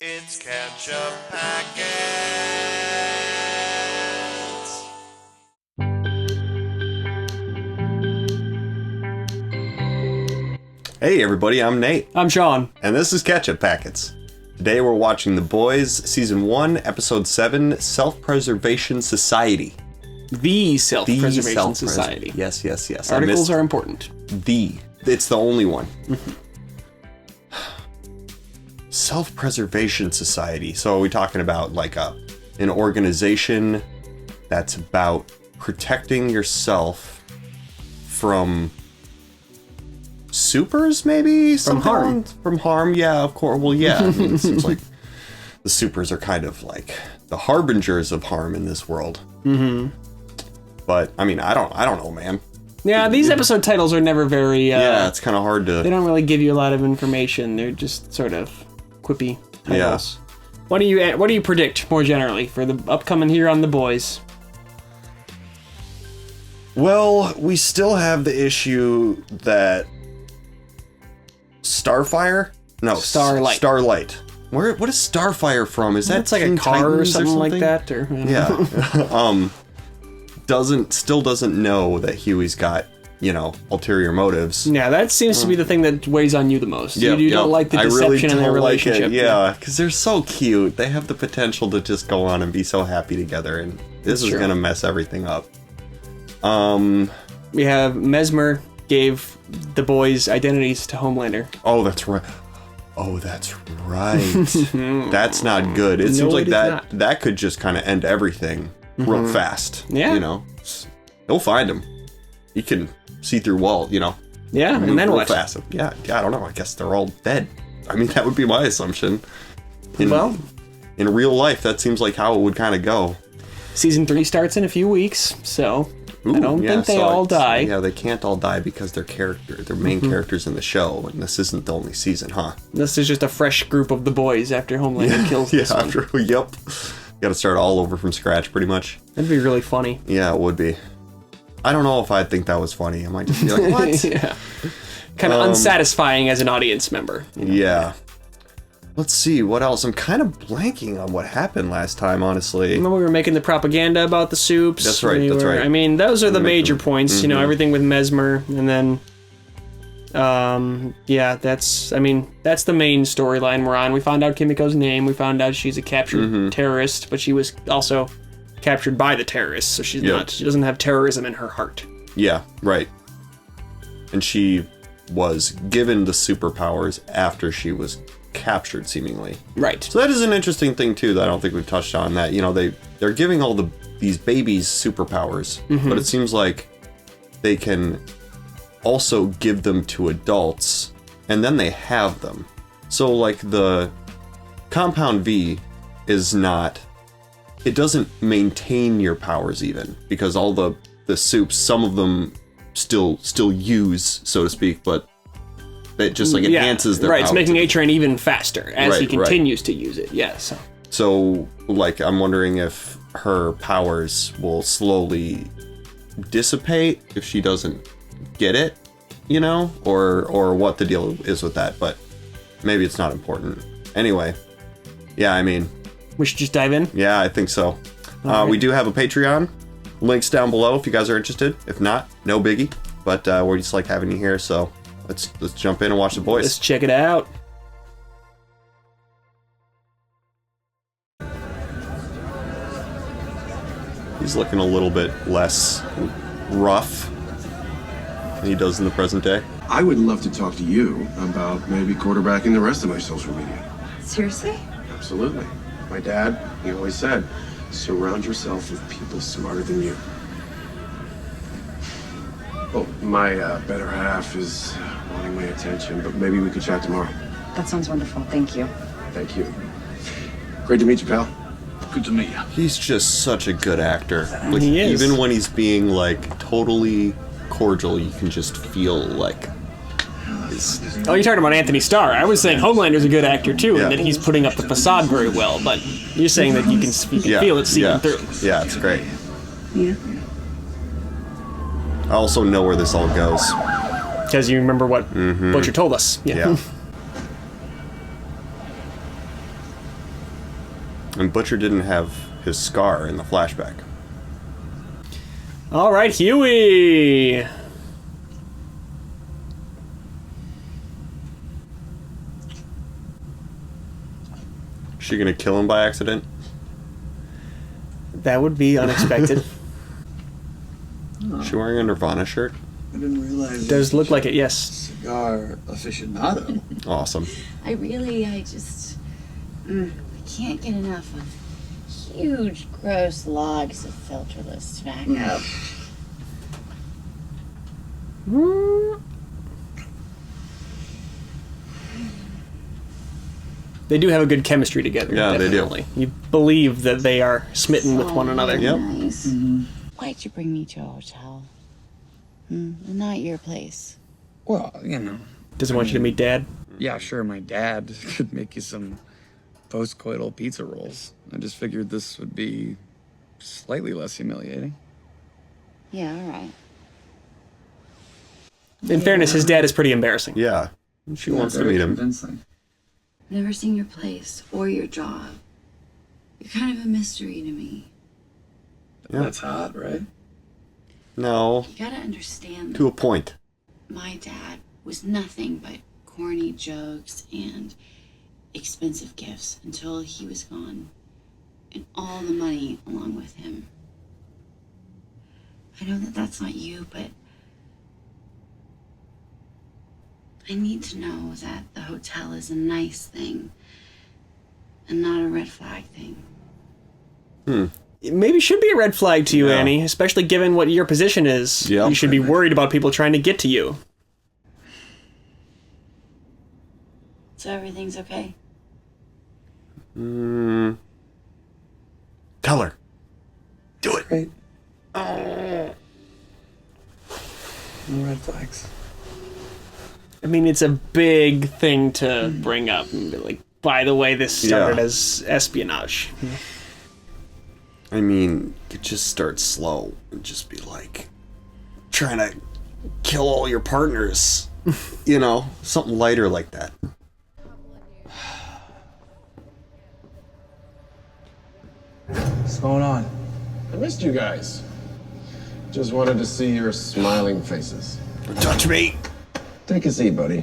It's Ketchup Packets. Hey everybody, I'm Nate. I'm Sean. And this is Ketchup Packets. Today we're watching The Boys, Season 1, Episode 7, Self-Preservation Society. The Self-Preservation Society. Yes. Articles are important. It's the only one. Self-Preservation Society. So are we talking about like an organization that's about protecting yourself from supers, maybe? From harm. From harm, yeah, of course. Well, yeah. I mean, it seems like the supers are kind of like the harbingers of harm in this world. Mm-hmm. But, I mean, I don't know, man. Yeah, these episode titles are never very... yeah, it's kind of hard to... They don't really give you a lot of information. They're just sort of quippy titles. Yeah. What do you predict, more generally, for the upcoming here on The Boys? Well, we still have the issue that... Starfire? No, Starlight. Starlight. What is Starfire from? Is that It's like Teen a car Titans or something like that? Or, yeah. Still doesn't know that Huey's got, ulterior motives. Yeah, that seems to be the thing that weighs on you the most. You don't like the deception in their relationship. Like it. Yeah, because they're so cute. They have the potential to just go on and be so happy together, and this is going to mess everything up. We have Mesmer gave the boys identities to Homelander. Oh, that's right. That's not good. It seems like that could just kind of end everything real fast. Yeah. He'll find him. He can see through walls, Yeah, and then what? Fast. Yeah, I don't know. I guess they're all dead. I mean, that would be my assumption. In real life, that seems like how it would kind of go. Season 3 starts in a few weeks, so I don't think they all die. Yeah, they can't all die because they're main characters in the show, and this isn't the only season, huh? This is just a fresh group of the boys after Homelander kills this one. Yep. You gotta start all over from scratch, pretty much. That'd be really funny. Yeah, it would be. I don't know if I'd think that was funny. I might just be like, what? Yeah. Kind of unsatisfying as an audience member. Yeah. Let's see, what else? I'm kind of blanking on what happened last time, honestly. Remember we were making the propaganda about the soups? That's right, I mean, those are the major points, everything with Mesmer, and then... that's the main storyline we're on. We found out Kimiko's name, we found out she's a captured terrorist, but she was also captured by the terrorists, so she doesn't have terrorism in her heart. Yeah, right. And she was given the superpowers after she was captured, seemingly. Right. So that is an interesting thing too that I don't think we've touched on, that they're giving all these babies superpowers, but it seems like they can also give them to adults and then they have them. So like the Compound V is not, it doesn't maintain your powers even, because all the soups, some of them still use, so to speak, but it just like enhances their powers. It's making A-Train even faster as he continues to use it. Yes. So like I'm wondering if her powers will slowly dissipate if she doesn't get it, or what the deal is with that, but maybe it's not important. Anyway, yeah, I mean, we should just dive in. Yeah, I think so. We do have a Patreon. Links down below if you guys are interested. If not, no biggie. But we're just like having you here, so let's jump in and watch The Boys. Let's check it out. He's looking a little bit less rough than he does in the present day. I would love to talk to you about maybe quarterbacking the rest of my social media. Seriously? Absolutely. My dad, he always said, surround yourself with people smarter than you. Well, my better half is wanting my attention, but maybe we could chat tomorrow. That sounds wonderful. Thank you. Thank you. Great to meet you, pal. Good to meet you. He's just such a good actor. Like, he is. Even when he's being like totally cordial, you can just feel like. Oh, you're talking about Anthony Starr. I was saying Homelander's a good actor too, and that he's putting up the facade very well. But you're saying that you can feel it seeping through. Yeah, it's great. Yeah. I also know where this all goes. Because you remember what Butcher told us. Yeah. And Butcher didn't have his scar in the flashback. All right, Huey. Is she gonna kill him by accident? That would be unexpected. Is she wearing a Nirvana shirt? I didn't realize. Does look like it, yes. Cigar aficionado. Awesome. I just, I can't get enough of huge, gross logs of filterless tobacco. They do have a good chemistry together. Yeah, definitely. You believe that they are smitten with one another. Yep. Nice. Why'd you bring me to a hotel? Not your place. Well, you know. Doesn't want you to meet Dad. Yeah, sure, my dad could make you some post-coital pizza rolls. I just figured this would be slightly less humiliating. Yeah, all right. In fairness, his dad is pretty embarrassing. Yeah. She wants to meet him. Convincing. Never seen your place or your job. You're kind of a mystery to me. Yeah. That's hot, right? No. You gotta understand To a point. my dad was nothing but corny jokes and expensive gifts until he was gone, and all the money along with him. I know that that's not you, but I need to know that the hotel is a nice thing and not a red flag thing. It maybe should be a red flag to you, Yeah. Annie, especially given what your position is. Yep. You should be worried about people trying to get to you. So everything's okay? Tell her. Do it. Great. No red flags. I mean, it's a big thing to bring up. And be like, by the way, this started Yeah. as espionage. I mean, you just start slow and just be like, trying to kill all your partners. You know, something lighter like that. What's going on? I missed you guys. Just wanted to see your smiling faces. Touch me. Take a seat, buddy.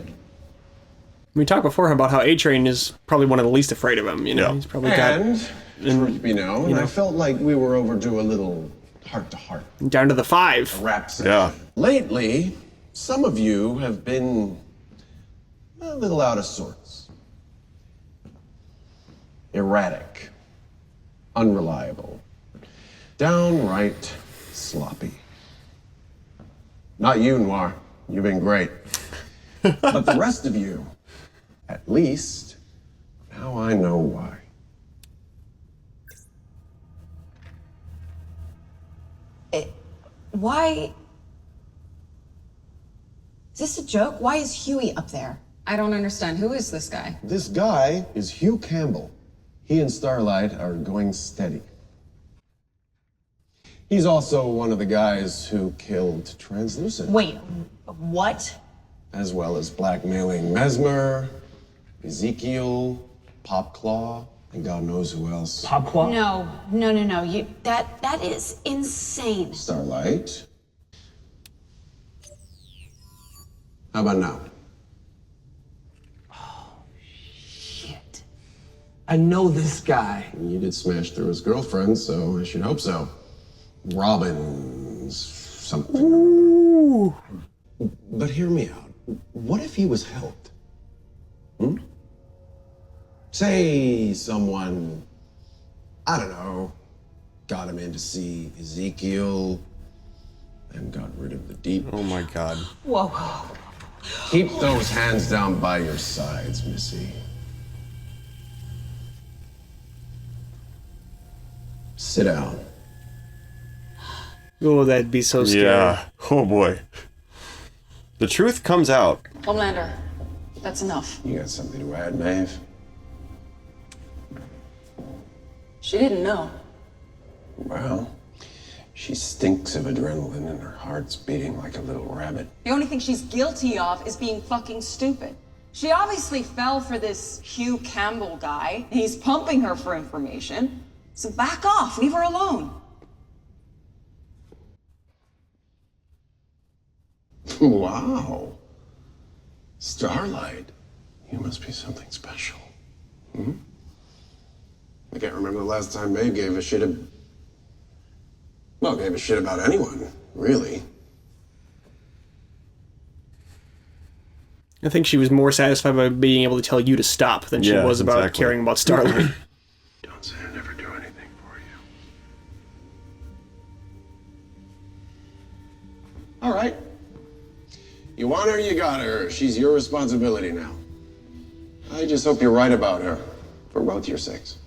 We talked before about how A-Train is probably one of the least afraid of him. You know, Yeah. he's probably got And, truth be known, I felt like we were overdue a little heart-to-heart down to the 5. rap session. Yeah. Lately, some of you have been a little out of sorts. Erratic. Unreliable. Downright sloppy. Not you, Noir. You've been great. But the rest of you, at least, now I know why. Why? Is this a joke? Why is Huey up there? I don't understand. Who is this guy? This guy is Hugh Campbell. He and Starlight are going steady. He's also one of the guys who killed Translucent. Wait, what? As well as blackmailing Mesmer, Ezekiel, Popclaw, and God knows who else. No. That is insane. Starlight. How about now? Shit. I know this guy. You did smash through his girlfriend, so I should hope so. Robin's something. Ooh. But hear me out. What if he was helped? Say someone, I don't know, got him in to see Ezekiel and got rid of the deep. Oh my god. Whoa. Keep those hands down by your sides, Missy. Sit down. Oh, that'd be so scary. Yeah. Oh boy. The truth comes out. Homelander, that's enough. You got something to add, Maeve? She didn't know. Well, she stinks of adrenaline and her heart's beating like a little rabbit. The only thing she's guilty of is being fucking stupid. She obviously fell for this Hugh Campbell guy. He's pumping her for information. So back off, leave her alone. Wow. Starlight, you must be something special. Hmm? I can't remember the last time Babe gave a shit gave a shit about anyone, really. I think she was more satisfied by being able to tell you to stop than she was about exactly. caring about Starlight. Don't say I never do anything for you. All right. You want her, you got her. She's your responsibility now. I just hope you're right about her, for both your sakes.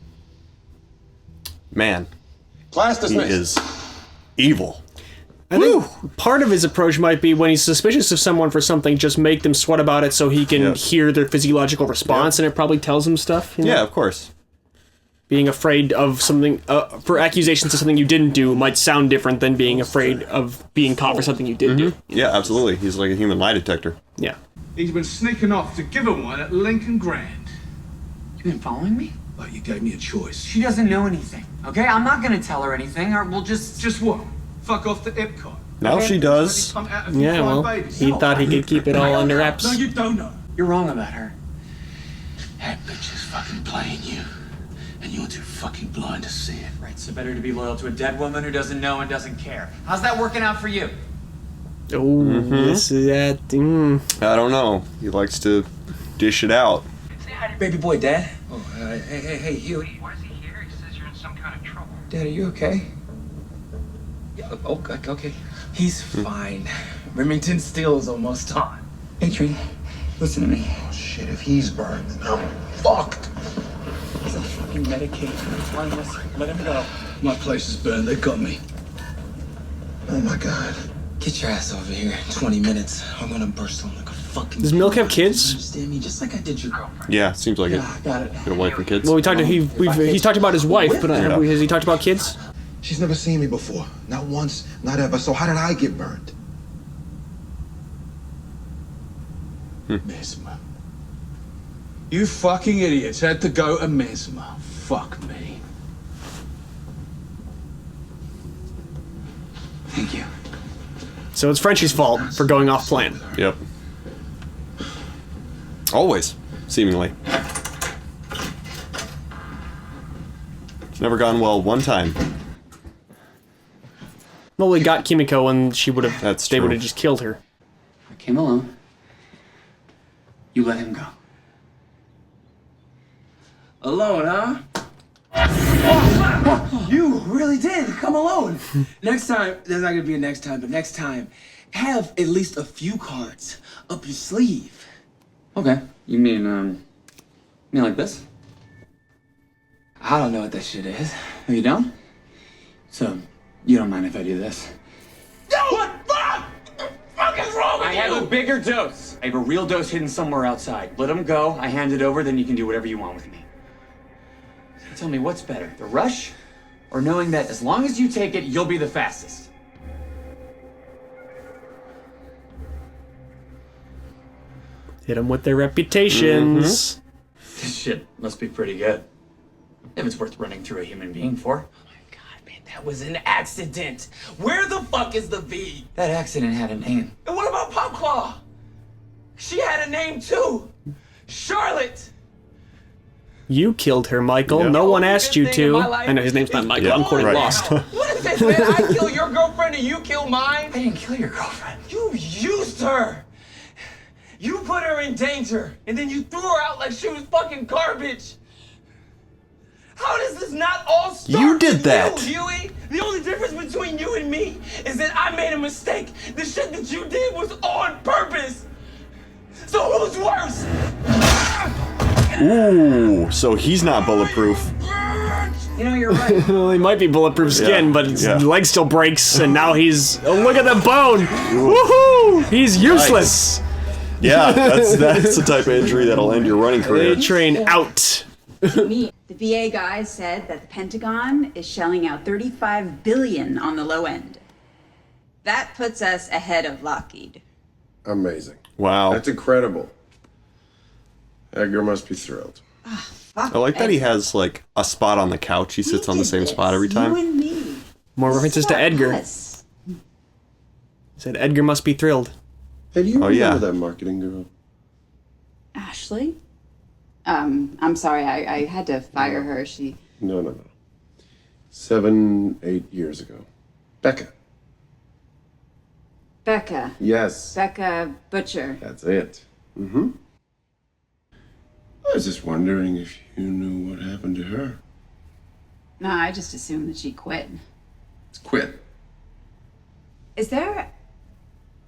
Man, Class he dismissed. is evil. I think part of his approach might be when he's suspicious of someone for something, just make them sweat about it so he can hear their physiological response, and it probably tells him stuff. You know? Yeah, of course. Being afraid of something, for accusations of something you didn't do might sound different than being afraid of being caught for something you did do. Yeah, absolutely. He's like a human lie detector. Yeah. He's been sneaking off to give her one at Lincoln Grand. You been following me? Like you gave me a choice. She doesn't know anything, okay? I'm not gonna tell her anything, or we'll just... Just what? Fuck off to Epcot. Now she does. Yeah, well, he thought he could keep it all under wraps. No, you don't know. You're wrong about her. That bitch is fucking playing you. And you're too fucking blind to see it. Right, so better to be loyal to a dead woman who doesn't know and doesn't care. How's that working out for you? Oh, this is that. I don't know. He likes to dish it out. Say hi to baby boy, Dad. Oh, hey, Huey. Why is he here? He says you're in some kind of trouble. Dad, are you okay? Yeah, okay. He's fine. Remington Steele's almost on. A-Train, listen to me. Oh, shit, if he's burned, then I'm fucked. He's a fucking medicated. He's harmless. Let him go. My place is burned. They got me. Oh, my God. Get your ass over here in 20 minutes. I'm gonna burst on like a fucking... Does Milk have kids? Understand me? Just like I did your girlfriend. Yeah, seems like it. Yeah, got it. Good wife and kids. Well, we talked to he's talked about his wife, but has he talked about kids? She's never seen me before. Not once, not ever. So how did I get burned? Mesmer. You fucking idiots had to go to Mesmer. Fuck me. Thank you. So it's Frenchie's fault for going off plan. Yep. Always, seemingly. It's never gone well one time. Well, we got Kimiko and she would have. That's they true. would have just killed her. I came alone. You let him go. Alone, huh? You really did come alone. Next time, there's not gonna be a next time, but next time, have at least a few cards up your sleeve. Okay. You mean like this? I don't know what that shit is. Are you down? So, you don't mind if I do this? No! What the fuck is wrong with you? I have a bigger dose. I have a real dose hidden somewhere outside. Let him go. I hand it over, then you can do whatever you want with me. Tell me, what's better, the rush or knowing that as long as you take it, you'll be the fastest? Hit them with their reputations. This shit must be pretty good. If it's worth running through a human being for. Oh my god, man, that was an accident. Where the fuck is the V? That accident had a name. And what about Popclaw? She had a name too. Charlotte. You killed her, Michael. Yep. No one asked you to. I I know his name's not Michael. Yeah, I'm quoting right. Lost. What is this, man? I kill your girlfriend and you kill mine? I didn't kill your girlfriend. You used her. You put her in danger, and then you threw her out like she was fucking garbage. How does this not all start? You did with that. you, Huey? The only difference between you and me is that I made a mistake. The shit that you did was on purpose. So who's worse? Ooh, so he's not bulletproof. You know, you're right. Well, he might be bulletproof skin, Yeah, but his yeah. leg still breaks, and now he's. Oh, look at the bone! Woohoo! He's useless. Yeah, that's the type of injury that'll end your running career. A-Train out. The VA guy said that the Pentagon is shelling out $35 billion on the low end. That puts us ahead of Lockheed. Amazing. Wow. That's incredible. Edgar must be thrilled. I like that he has like a spot on the couch. He sits on the same spot every time. You and me. More references to Edgar. Us. He said Edgar must be thrilled. Hey, do you remember yeah. that marketing girl? Ashley? I'm sorry, I had to fire her. She... No. 7, 8 years ago. Becca. Becca. Yes. Becca Butcher. That's it. Mm-hmm. I was just wondering if you knew what happened to her. No, I just assumed that she quit. Quit. Is there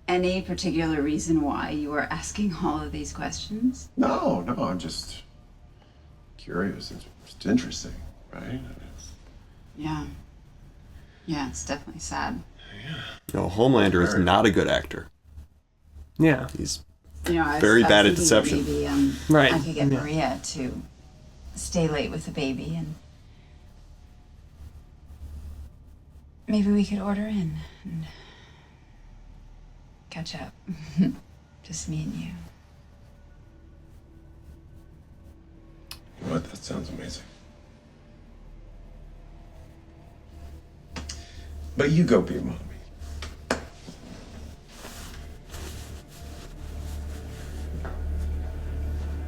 any particular reason why you are asking all of these questions? No, I'm just curious. It's interesting, right? Yeah. Yeah, it's definitely sad. No, Homelander is not a good actor. Yeah. He's You know, I was very bad at thinking deception. Maybe Right. I could get Yeah. Maria to stay late with the baby, and maybe we could order in and catch up. Just me and you. You know what? That sounds amazing. But you go be a mommy.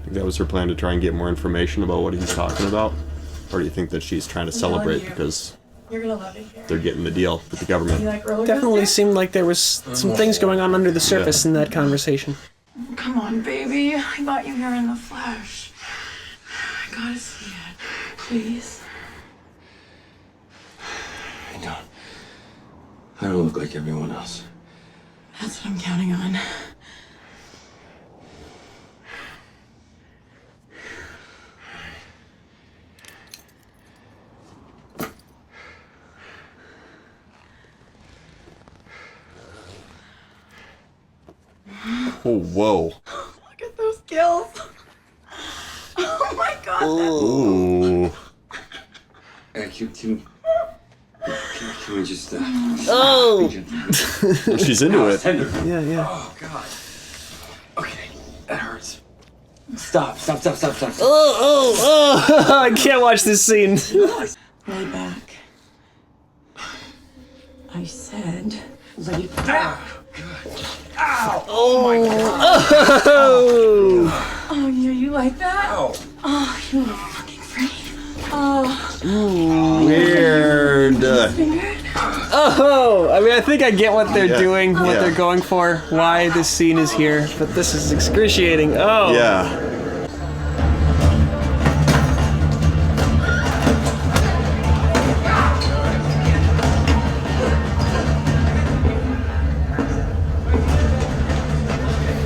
That was her plan to try and get more information about what he's talking about? Or do you think that she's trying to celebrate because You're gonna love it here. they're getting the deal with the government? You like roller Definitely coasters? seemed like there was some things going on under the surface in that conversation. Come on, baby. I got you here in the flesh. I gotta see it. Please. I don't look like everyone else. That's what I'm counting on. Oh, whoa. Look at those gills. Oh my god. Ooh. Can we just, Oh! She's into it. Tender. Yeah. Oh, God. Okay, that hurts. Stop. Oh! I can't watch this scene. Lay back. I said, lay back. Ow! Oh my god. Oh, yeah, you like that? Ow. Oh, you little fucking freak. Oh. Weird. Oh! I mean, I think I get what they're doing, what they're going for, why this scene is here, but this is excruciating. Oh! Yeah.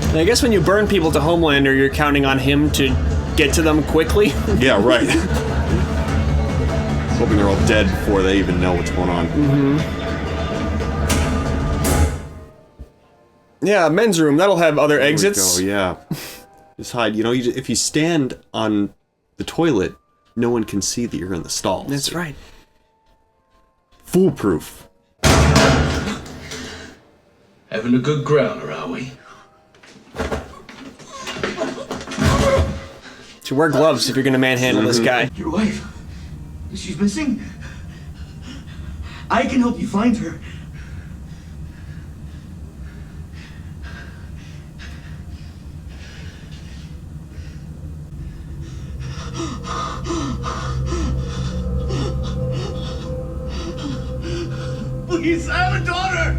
And I guess when you burn people to Homelander, you're counting on him to get to them quickly. Yeah, right. Hoping they're all dead before they even know what's going on. Mm-hmm. Yeah, men's room. That'll have other exits. There we go, yeah. Just hide. You know, if you stand on the toilet, no one can see that you're in the stalls. That's right. Foolproof. Having a good grounder, are we? So wear gloves if you're gonna manhandle this guy. Your wife. She's missing. I can help you find her. Please, I have a daughter.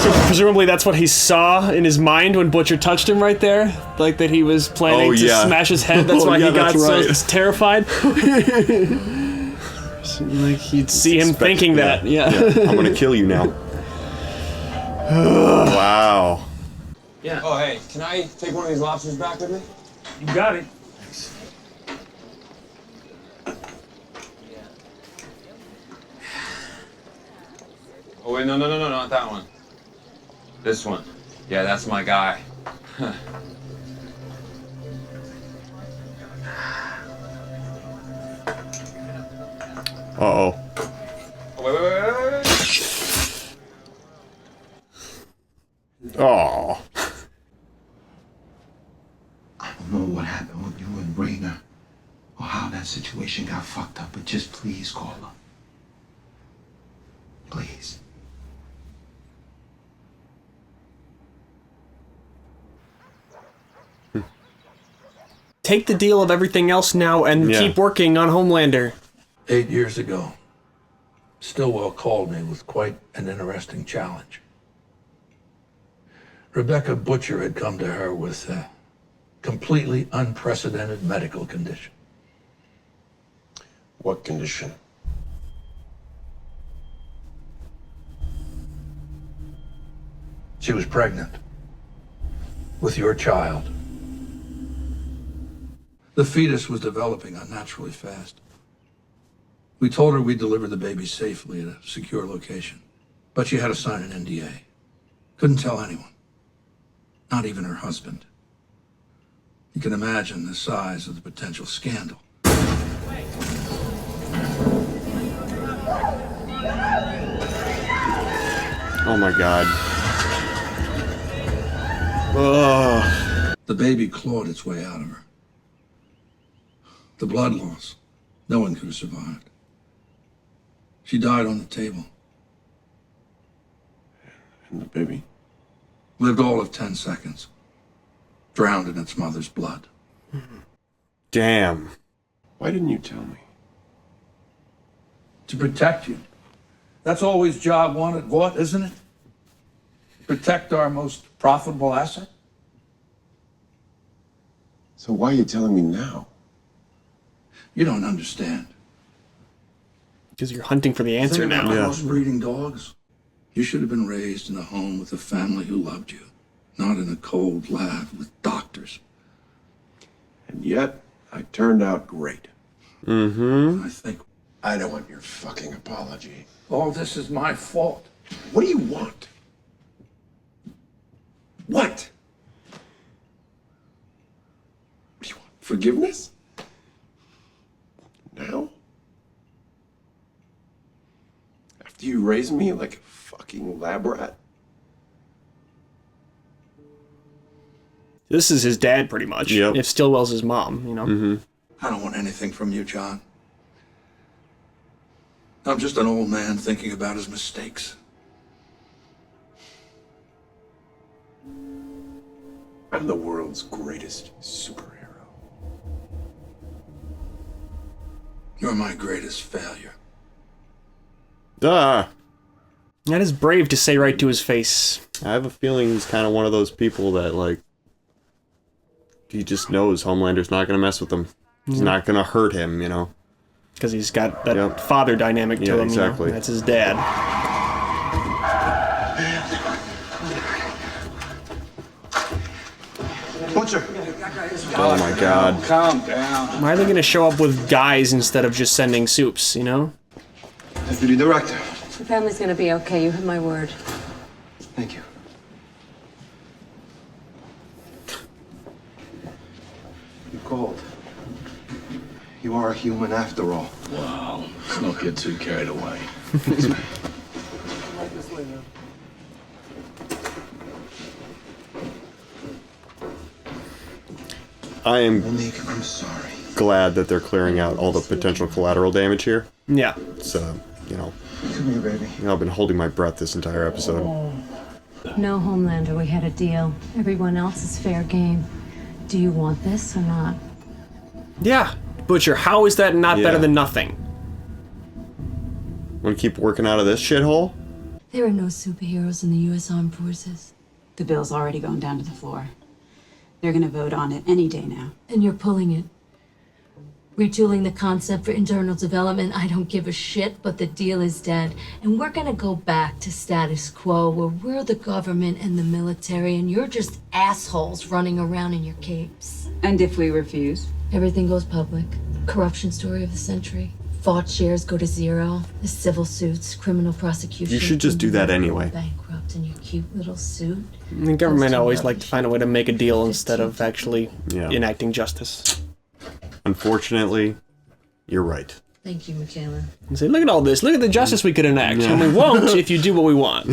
So presumably that's what he saw in his mind when Butcher touched him right there, like that he was planning to smash his head. That's why he got so terrified. Like he'd see him thinking that. Yeah. I'm gonna kill you now. Wow. Yeah. Oh, hey, can I take one of these lobsters back with me? You got it. Oh, wait, no, not that one. This one. Yeah, that's my guy. Uh-oh. Oh, wait. Oh. I don't know what happened with you and Raina, or how that situation got fucked up, but just please call her. Please. Take the deal of everything else now and keep working on Homelander. 8 years ago, Stillwell called me with quite an interesting challenge. Rebecca Butcher had come to her with a completely unprecedented medical condition. What condition? She was pregnant with your child. The fetus was developing unnaturally fast. We told her we'd deliver the baby safely at a secure location, but she had to sign an NDA. Couldn't tell anyone, not even her husband. You can imagine the size of the potential scandal. Oh my God. Ugh. The baby clawed its way out of her. The blood loss, no one could have survived. She died on the table. And the baby? Lived all of 10 seconds. Drowned in its mother's blood. Damn. Why didn't you tell me? To protect you. That's always job one at Vought, isn't it? Protect our most profitable asset. So why are you telling me now? You don't understand. Because you're hunting for the answer Think now. about those breeding dogs. You should have been raised in a home with a family who loved you, not in a cold lab with doctors. And yet, I turned out great. Mm-hmm. I think I don't want your fucking apology. all this is my fault. What do you want? What? What do you want? Forgiveness? Now? After you raised me like a fucking lab rat? This is his dad, pretty much. Yep. If Stillwell's his mom, you know. Mm-hmm. I don't want anything from you, John. I'm just an old man thinking about his mistakes. I'm the world's greatest superhero. You're my greatest failure. Duh. That is brave to say right to his face. I have a feeling he's kind of one of those people that, like, he just knows Homelander's not going to mess with him. He's not going to hurt him, you know? Because he's got that father dynamic to him. Exactly. You know? That's his dad. Butcher. Oh my God. Calm down. Why are they going to show up with guys instead of just sending soups, you know? Deputy Director. The family's gonna be okay, you have my word. Thank you. You called. You are a human after all. Wow. Let's not get too carried away. I am Monique, I'm sorry. glad that they're clearing out all the potential collateral damage here. Yeah. It's, you know, Come here, baby. you know, I've been holding my breath this entire episode. No, Homelander, we had a deal. Everyone else is fair game. Do you want this or not? Yeah. Butcher, how is that not better than nothing? Want to keep working out of this shithole? There are no superheroes in the U.S. Armed Forces. The bill's already gone down to the floor. They're gonna vote on it any day now. And you're pulling it. Retooling the concept for internal development, I don't give a shit, but the deal is dead. And we're gonna go back to status quo, where we're the government and the military, and you're just assholes running around in your capes. And if we refuse? Everything goes public. Corruption story of the century. Fought shares go to zero. The civil suits, criminal prosecution. You should just do that anyway. Bankrupt in your cute little suit. The government always like to find a way to make a deal instead of actually enacting justice. Unfortunately, you're right. Thank you, Michaela. And say, look at all this. Look at the justice we could enact. And we won't if you do what we want.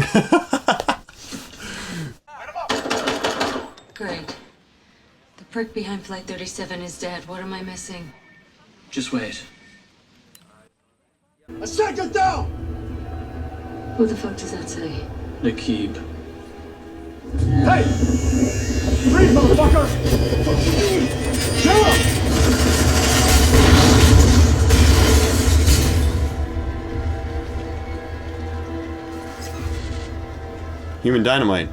The prick behind Flight 37 is dead. What am I missing? Just wait. A second down! Who the fuck does that say? Nakib. Hey! Freeze, motherfucker! Kill him! Human dynamite.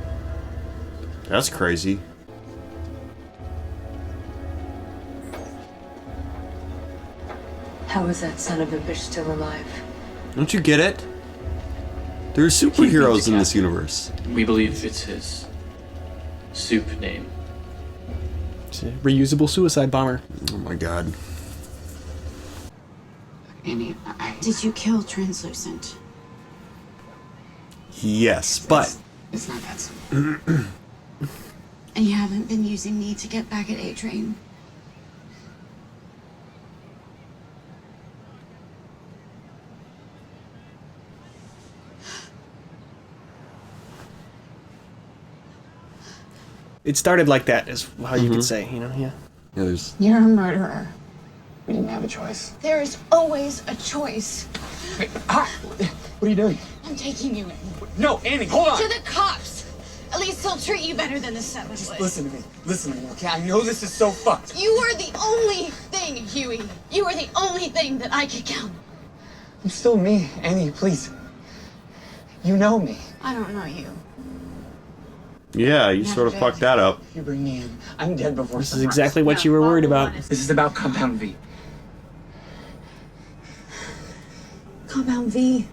That's crazy. How is that son of a bitch still alive? Don't you get it? There are superheroes in this universe. We believe it's his soup name. It's a reusable suicide bomber. Oh my god. Annie, did you kill Translucent? Yes, but It's not that simple. And you haven't been using me to get back at A-Train. It started like that, is how you could say, you know, yeah. Yeah, there's... You're a murderer. We didn't have a choice. There is always a choice. Wait, what are you doing? I'm taking you in. No, Annie, hold on! To the cops! At least they'll treat you better than the settlement. Just listen to me. Listen to me, okay? I know this is so fucked. You are the only thing, Huey. You are the only thing that I could count. I'm still me, Annie, please. You know me. I don't know you. Yeah, you sort of fucked that up. You bring me in. I'm dead before This is exactly what you were worried about. This is about Compound V. Compound V.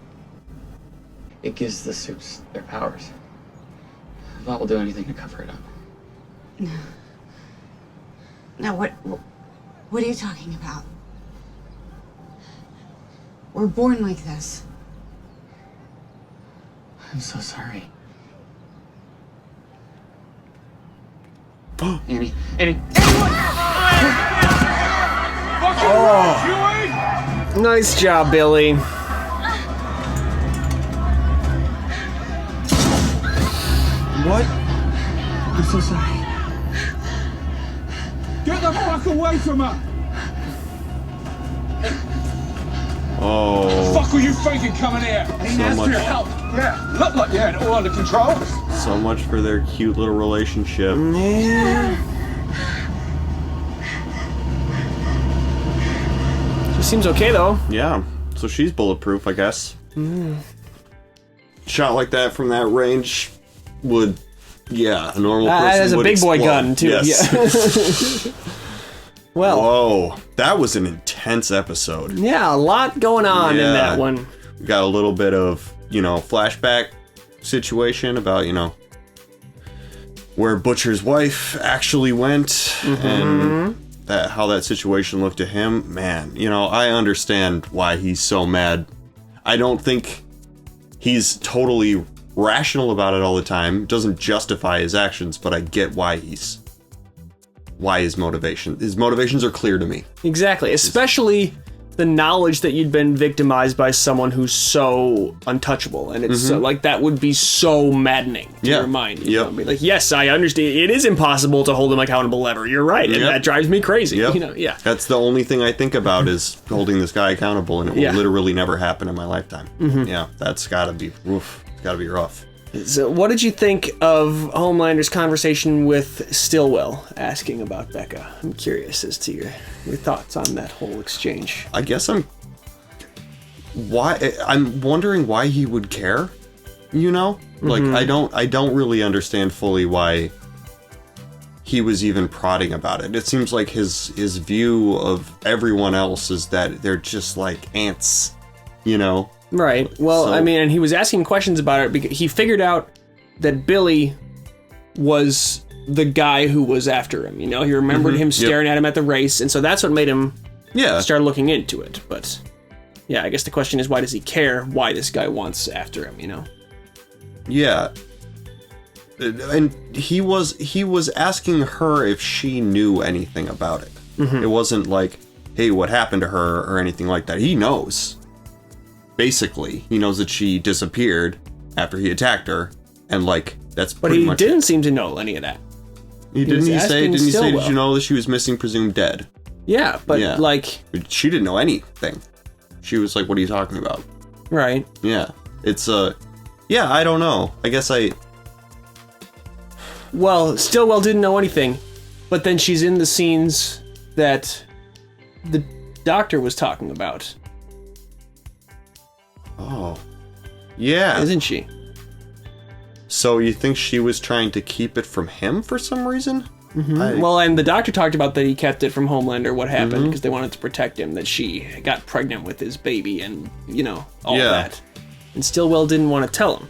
It gives the soups their powers. I thought we'll do anything to cover it up. Now, what are you talking about? We're born like this. I'm so sorry. Annie. Oh. Nice job, Billy. What? I'm so sorry. Get the fuck away from her! Oh. The fuck were you thinking coming here? I didn't ask for your help. Yeah, look like you had it all under control. So much for their cute little relationship. Yeah. She seems okay though. Yeah. So she's bulletproof, I guess. Shot like that from that range would, yeah, a normal person That is a would big boy explode. gun too. Yes. Yeah. Well. Whoa, that was an intense episode. Yeah, a lot going on in that one. We got a little bit of, flashback situation about, where Butcher's wife actually went and how that situation looked to him. Man, I understand why he's so mad. I don't think he's totally rational about it all the time. Doesn't justify his actions, but I get why his motivations are clear to me. Exactly, especially the knowledge that you'd been victimized by someone who's so untouchable, and it's so, like, that would be so maddening to your mind. You know? Be like, yes, I understand. It is impossible to hold him accountable ever. You're right, and that drives me crazy. Yeah. That's the only thing I think about is holding this guy accountable, and it will literally never happen in my lifetime. Yeah, that's gotta be oof. It's gotta be rough. So what did you think of Homelander's conversation with Stillwell asking about Becca? I'm curious as to your thoughts on that whole exchange. I guess I'm wondering why he would care, Like I don't really understand fully why he was even prodding about it. It seems like his view of everyone else is that they're just like ants, Right. Well, I mean, and he was asking questions about it because he figured out that Billy was the guy who was after him. He remembered him staring at him at the race, and so that's what made him start looking into it. But yeah, I guess the question is, why does he care why this guy wants after him, Yeah. And he was asking her if she knew anything about it. It wasn't like, hey, what happened to her or anything like that. He knows. Basically, he knows that she disappeared after he attacked her, and that's But pretty he much didn't seem to know any of that. Didn't he say, did Stillwell. you know that she was missing, presumed dead? Yeah, but like... She didn't know anything. She was like, what are you talking about? Right. Yeah. It's, yeah, I don't know. I guess Well, Stillwell didn't know anything, but then she's in the scenes that the doctor was talking about. Oh. Yeah. Isn't she? So you think she was trying to keep it from him for some reason? Mm-hmm. Well, and the doctor talked about that he kept it from Homelander, what happened, because they wanted to protect him, that she got pregnant with his baby and, all that. And Stillwell didn't want to tell him.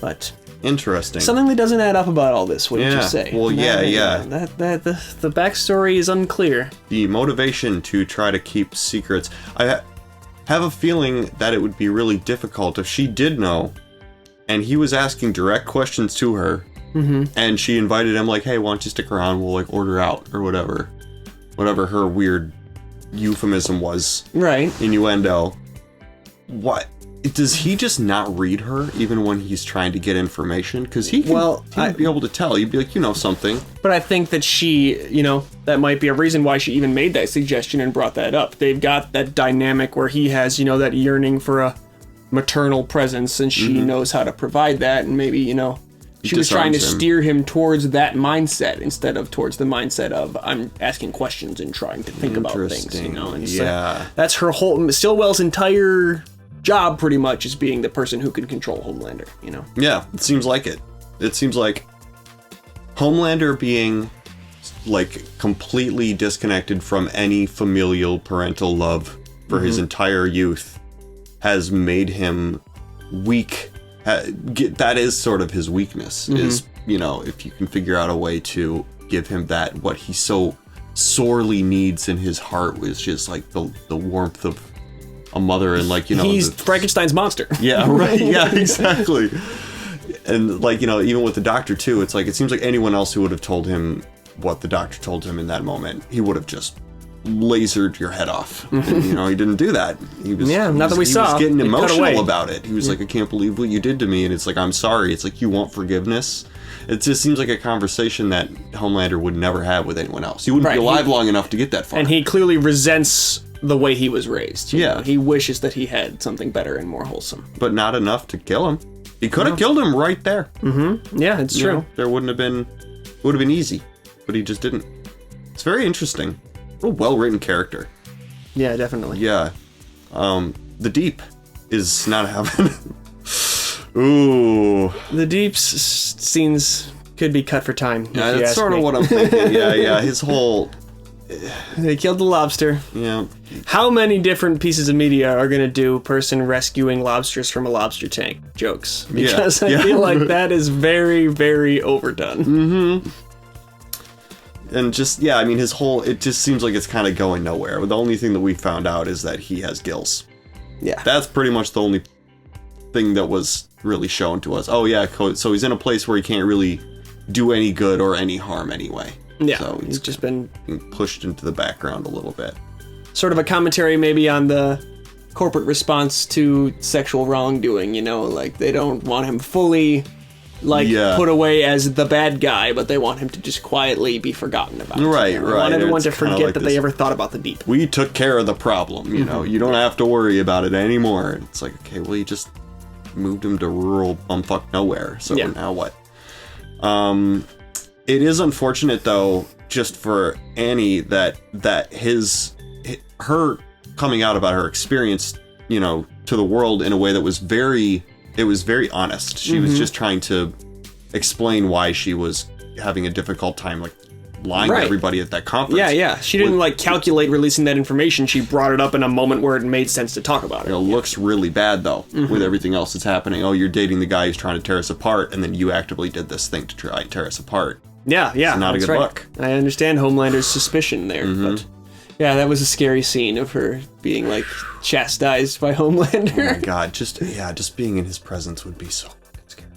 But... Interesting. Something that doesn't add up about all this, wouldn't you say? Well, yeah. The backstory is unclear. The motivation to try to keep secrets. I have a feeling that it would be really difficult if she did know, and he was asking direct questions to her, and she invited him, like, hey, why don't you stick around, we'll, like, order out, or whatever. Whatever her weird euphemism was. Right. Innuendo. What? Does he just not read her, even when he's trying to get information? Because he would be able to tell. He'd be like, you know something. But I think that she, that might be a reason why she even made that suggestion and brought that up. They've got that dynamic where he has, that yearning for a maternal presence, and she knows how to provide that, and maybe, she was trying to steer him towards that mindset instead of towards the mindset of I'm asking questions and trying to think about things, And so that's her whole, Stillwell's entire job pretty much is being the person who can control Homelander, Yeah, it seems like it. It seems like Homelander being like completely disconnected from any familial parental love for his entire youth has made him weak. That is sort of his weakness, is, if you can figure out a way to give him that, what he so sorely needs in his heart, was just like the warmth of a mother, and like, he's Frankenstein's monster. Yeah, right. Yeah, exactly. And like, even with the doctor too, it's like, it seems like anyone else who would have told him what the doctor told him in that moment, he would have just lasered your head off. And, he didn't do that. He was, he was getting emotional about it. He was like, I can't believe what you did to me. And it's like, I'm sorry. It's like, you want forgiveness? It just seems like a conversation that Homelander would never have with anyone else. He wouldn't be alive long enough to get that far. And he clearly resents the way he was raised. He wishes that he had something better and more wholesome. But not enough to kill him. He could have killed him right there. Yeah, it's true. There wouldn't have been, it would have been easy, but he just didn't. It's very interesting. A well-written character. Yeah, definitely. Yeah. The Deep is not having... Ooh. The Deep's scenes could be cut for time. Yeah, that's sort of what I'm thinking. Yeah. His whole... They killed the lobster. Yeah. How many different pieces of media are going to do person rescuing lobsters from a lobster tank jokes? Because I feel like that is very, very overdone. And just, his whole... It just seems like it's kind of going nowhere. The only thing that we found out is that he has gills. Yeah. That's pretty much the only thing that was really shown to us. Oh, yeah, so he's in a place where he can't really do any good or any harm anyway. Yeah, so he's just been pushed into the background a little bit. Sort of a commentary maybe on the corporate response to sexual wrongdoing, like they don't want him fully put away as the bad guy, but they want him to just quietly be forgotten about. Right. They want everyone to forget that they ever thought about the Deep. We took care of the problem, you don't have to worry about it anymore. It's like, okay, well, you just moved him to rural bumfuck nowhere, so now what? It is unfortunate, though, just for Annie, that her coming out about her experience, to the world in a way that was very honest. She was just trying to explain why she was having a difficult time, like, lying to everybody at that conference. Yeah. She didn't, calculate releasing that information. She brought it up in a moment where it made sense to talk about it. It looks really bad, though, with everything else that's happening. Oh, you're dating the guy who's trying to tear us apart, and then you actively did this thing to try and tear us apart. Yeah, it's not a good look. I understand Homelander's suspicion there, but that was a scary scene of her being chastised by Homelander. Oh my god, just being in his presence would be so scary.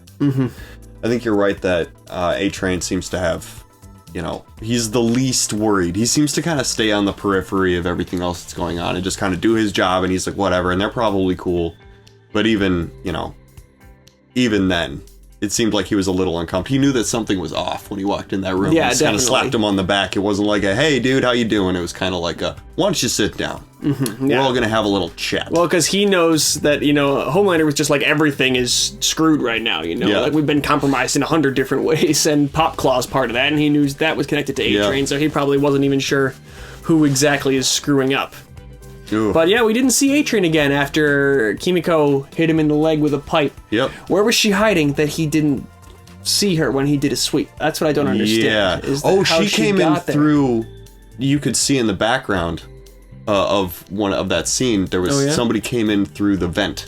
I think you're right that A-Train seems to have, he's the least worried. He seems to kind of stay on the periphery of everything else that's going on and just kind of do his job, and he's like, whatever, and they're probably cool. But even then, it seemed like he was a little uncomfortable. He knew that something was off when he walked in that room. Yeah, He just kind of definitely. slapped him on the back. It wasn't like a, hey, dude, how you doing? It was kind of like a, why don't you sit down? We're all going to have a little chat. Well, because he knows that, Homelander was just like, everything is screwed right now, Yeah. Like, we've been compromised in 100 different ways, and Pop Claw's part of that, and he knew that was connected to A-Train, so he probably wasn't even sure who exactly is screwing up. Ooh. But yeah, we didn't see A-Train again after Kimiko hit him in the leg with a pipe. Yep. Where was she hiding that he didn't see her when he did his sweep? That's what I don't understand. Yeah. Is that how she came in got there. through, you could see in the background of one of that scene, there was somebody came in through the vent.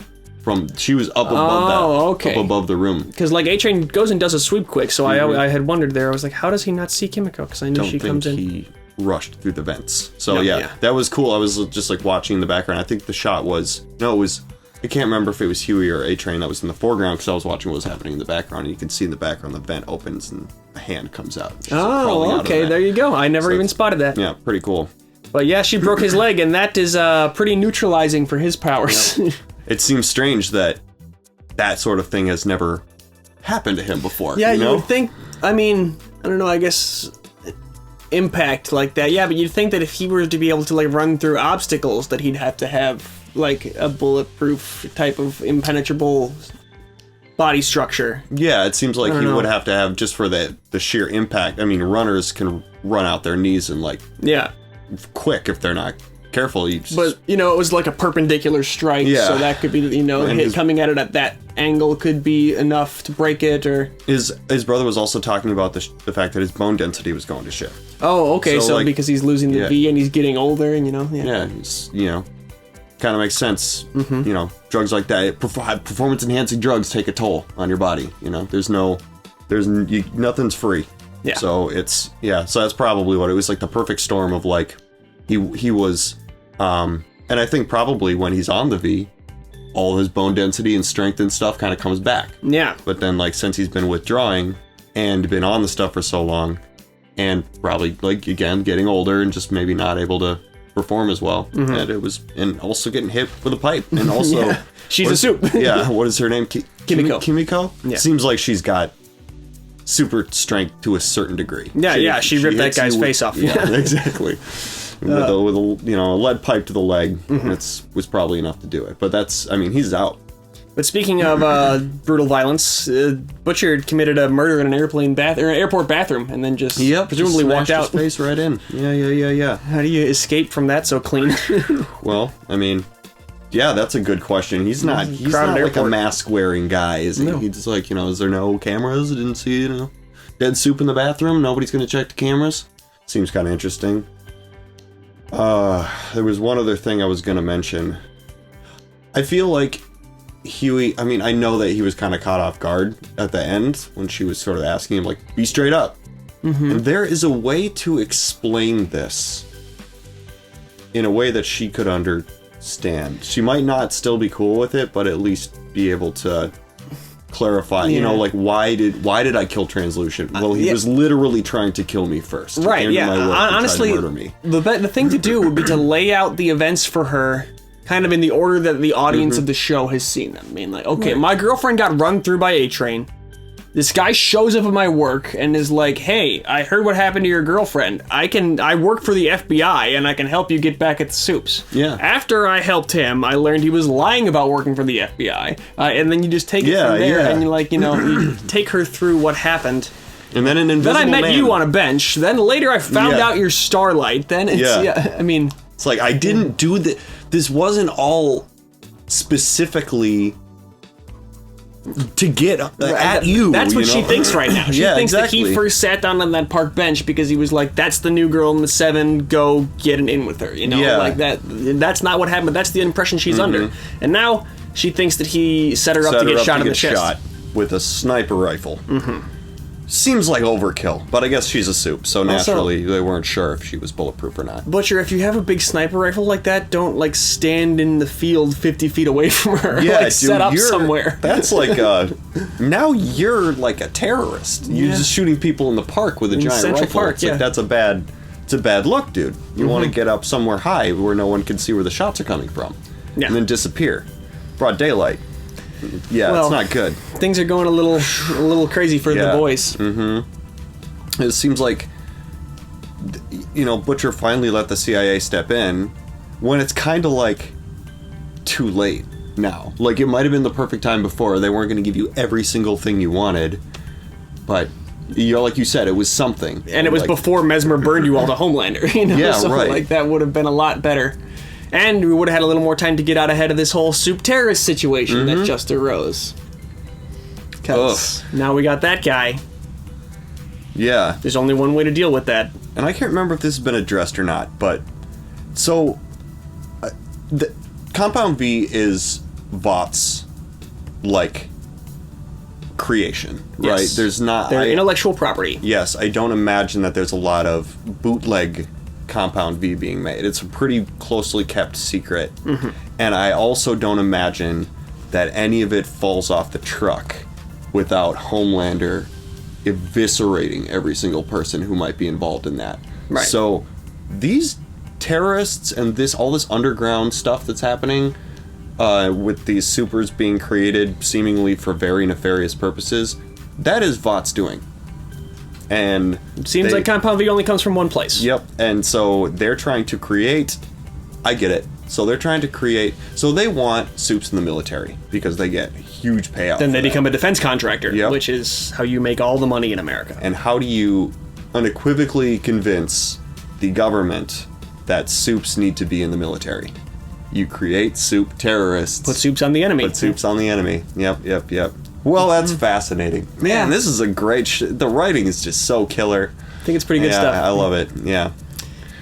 She was up above up above the room. Because like A-Train goes and does a sweep quick, so I had wondered there. I was like, how does he not see Kimiko? Because I knew she comes in. He rushed through the vents. So No, that was cool. I was just like watching in the background. I think the shot was I can't remember if it was Huey or A-Train that was in the foreground because I was watching what was happening in the background, and you can see in the background the vent opens and a hand comes out. She's, like, crawling out of okay, that. there you go. I never even spotted that. Yeah, pretty cool. But yeah, she broke his leg, and that is pretty neutralizing for his powers. Yep. It seems strange that sort of thing has never happened to him before. Yeah, you know? would think, I don't know, I guess impact like that. Yeah, but you'd think that if he were to be able to like run through obstacles that he'd have to have like a bulletproof type of impenetrable body structure. Yeah, it seems like I he don't would know. have to have just for the sheer impact. I mean, runners can run out their knees and like quick if they're not careful. But it was like a perpendicular strike, Yeah. so that could be And hit coming at it at that angle could be enough to break it. Or his brother was also talking about the fact that his bone density was going to shit. oh, okay, so like, because he's losing the V and he's getting older, and it's, kind of makes sense. Mm-hmm. Drugs like that, performance enhancing drugs take a toll on your body. Nothing's free. Yeah. So so that's probably what it was, like the perfect storm of like he was and I think probably when he's on the V, all his bone density and strength and stuff kind of comes back. Yeah. But then like since he's been withdrawing and been on the stuff for so long and probably like again getting older and just maybe not able to perform as well, and also getting hit with a pipe, and also she's a soup. What is her name? Kimiko. Yeah. Seems like she's got super strength to a certain degree. She ripped that hits guy's you with- face off. Yeah, exactly. With a lead pipe to the leg, was probably enough to do it. But he's out. But speaking of brutal violence, Butcher committed a murder in an airport bathroom, and then just presumably walked out. His face right in. Yeah. How do you escape from that so clean? Well, that's a good question. He's not like a airport. mask wearing guy, is he? No. He's just like, is there no cameras? I didn't see, dead soup in the bathroom. Nobody's gonna check the cameras. Seems kind of interesting. There was one other thing I was gonna mention. I feel like Huey, I know that he was kind of caught off guard at the end when she was sort of asking him, like, be straight up. And there is a way to explain this in a way that she could understand. She might not still be cool with it, but at least be able to clarify, like, why did I kill Translucent? Well, he was literally trying to kill me first. He Right, came to yeah. my work and tried to Honestly, murder me. the thing to do would be to lay out the events for her kind of in the order that the audience of the show has seen them. Right. My girlfriend got run through by A-Train. This guy shows up at my work and is like, hey, I heard what happened to your girlfriend. I work for the FBI and I can help you get back at the soups. Yeah. After I helped him, I learned he was lying about working for the FBI. And then you just take it from there and you take her through what happened. And then an invisible Then I met man. you on a bench. Then later I found out you're Starlight. Then it's, it's like, I didn't do that. This wasn't all specifically to get at you. That's what she thinks right now. She thinks that he first sat down on that park bench because he was like, that's the new girl in the 7, go get an in with her. Like that. That's not what happened. That's the impression she's under. And now she thinks that he set her up to get shot in the chest. With a sniper rifle. Seems like overkill, but I guess she's a soup, so naturally they weren't sure if she was bulletproof or not. Butcher, if you have a big sniper rifle like that, don't like stand in the field 50 feet away from her. Yeah, like dude, set up somewhere. That's like now you're like a terrorist. You're just shooting people in the park with a giant Central rifle. Park, It's like, that's a bad look, dude. You want to get up somewhere high where no one can see where the shots are coming from, and then disappear, broad daylight. Yeah, Well, it's not good. Things are going a little crazy for the boys. It seems like, Butcher finally let the CIA step in when it's kind of like too late now. Like, it might have been the perfect time before. They weren't going to give you every single thing you wanted, but like you said, it was something. And it was before Mesmer burned you all to Homelander. Yeah, so, right. Like, that would have been a lot better. And we would have had a little more time to get out ahead of this whole soup terrorist situation that just arose. Because now we got that guy. Yeah. There's only one way to deal with that. And I can't remember if this has been addressed or not, but so the Compound V is Vought's creation, right? Yes. There's not Their intellectual property. Yes, I don't imagine that there's a lot of bootleg Compound V being made. It's a pretty closely kept secret. And I also don't imagine that any of it falls off the truck without Homelander eviscerating every single person who might be involved in that. Right. So these terrorists and all this underground stuff that's happening with these supers being created seemingly for very nefarious purposes, that is Vought's doing. And it seems like Compound V only comes from one place. Yep. And so they're trying to create, I get it. So they're trying to create, so they want soups in the military because they get huge payouts. Then they become a defense contractor, which is how you make all the money in America. And how do you unequivocally convince the government that soups need to be in the military? You create soup terrorists. Put soups on the enemy. Put soups on the enemy. Yep. Well, that's fascinating. Man, this is a great the writing is just so killer. I think it's pretty good stuff. I love it. Yeah.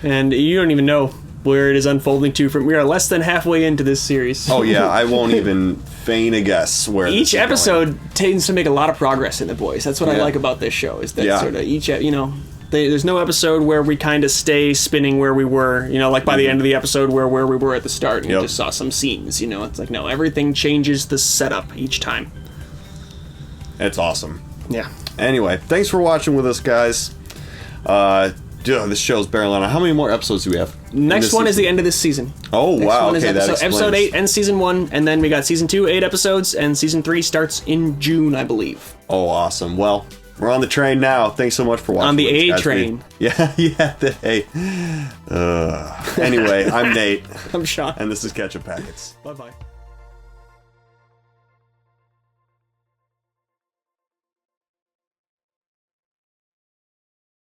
And you don't even know where it is unfolding to. We are less than halfway into this series. Oh yeah, I won't even feign a guess where each episode tends to make a lot of progress in the boys. That's what I like about this show, is that sort of each, there's no episode where we kind of stay spinning where we were, like by the end of the episode where we were at the start and we just saw some scenes, it's like, no, everything changes the setup each time. It's awesome. Yeah. Anyway, thanks for watching with us, guys. This show's barreling on. How many more episodes do we have? Next one is the end of this season. Oh, wow. Okay, episode 8 ends season 1, and then we got season 2, 8 episodes, and season 3 starts in June, I believe. Oh, awesome. Well, we're on the train now. Thanks so much for watching. On the A-Train. Yeah, Anyway, I'm Nate. I'm Sean. And this is Ketchup Packets. Bye-bye.